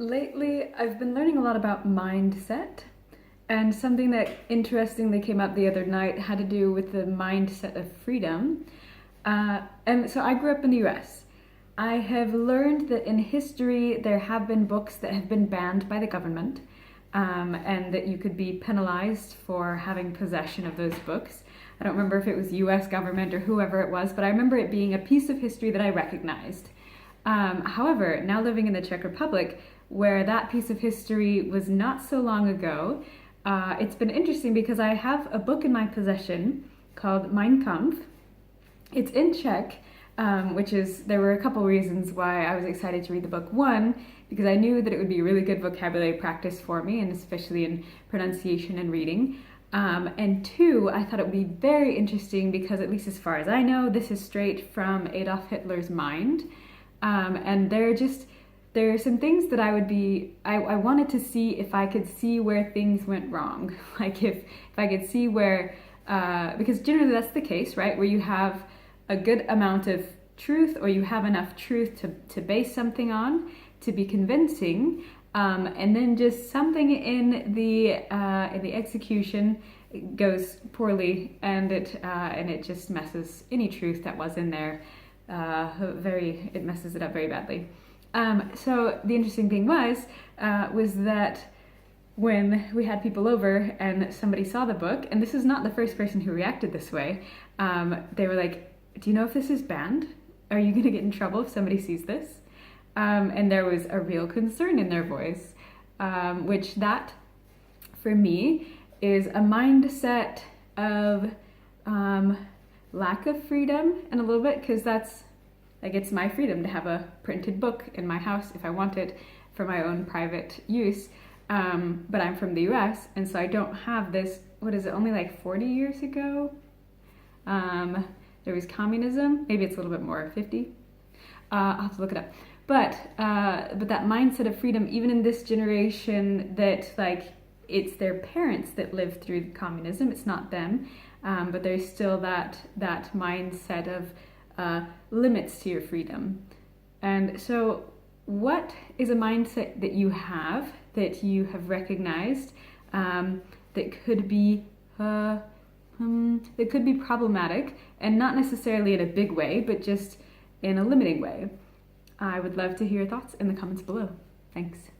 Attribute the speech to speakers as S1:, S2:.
S1: Lately, I've been learning a lot about mindset, and something that interestingly came up the other night had to do with the mindset of freedom. And so I grew up in the US. I have learned that in history there have been books that have been banned by the government, and that you could be penalized for having possession of those books. I don't remember if it was US government or whoever it was, but I remember it being a piece of history that I recognized. However, now living in the Czech Republic, where that piece of history was not so long ago, it's been interesting because I have a book in my possession called Mein Kampf. It's in Czech, there were a couple reasons why I was excited to read the book. One, because I knew that it would be a really good vocabulary practice for me, and especially in pronunciation and reading. And two, I thought it would be very interesting because, at least as far as I know, this is straight from Adolf Hitler's mind. And there are some things that I wanted to see if I could see where things went wrong. Like if I could see where, because generally that's the case, right? Where you have a good amount of truth, or you have enough truth to base something on, to be convincing, and then just something in the execution goes poorly, and it just messes any truth that was in there. It messes it up very badly. So the interesting thing was that when we had people over and somebody saw the book, and this is not the first person who reacted this way, they were like, "Do you know if this is banned? Are you going to get in trouble if somebody sees this?" And there was a real concern in their voice, which that, for me, is a mindset of lack of freedom, and a little bit, because it's my freedom to have a printed book in my house if I want it for my own private use. But I'm from the US, and so I don't have this. What is it, only like 40 years ago? There was communism. Maybe it's a little bit more, 50. I'll have to look it up. But that mindset of freedom, even in this generation, that it's their parents that lived through communism, it's not them, but there's still that mindset of limits to your freedom. And so what is a mindset that you have recognized, that could be problematic, and not necessarily in a big way, but just in a limiting way? I would love to hear your thoughts in the comments below. Thanks.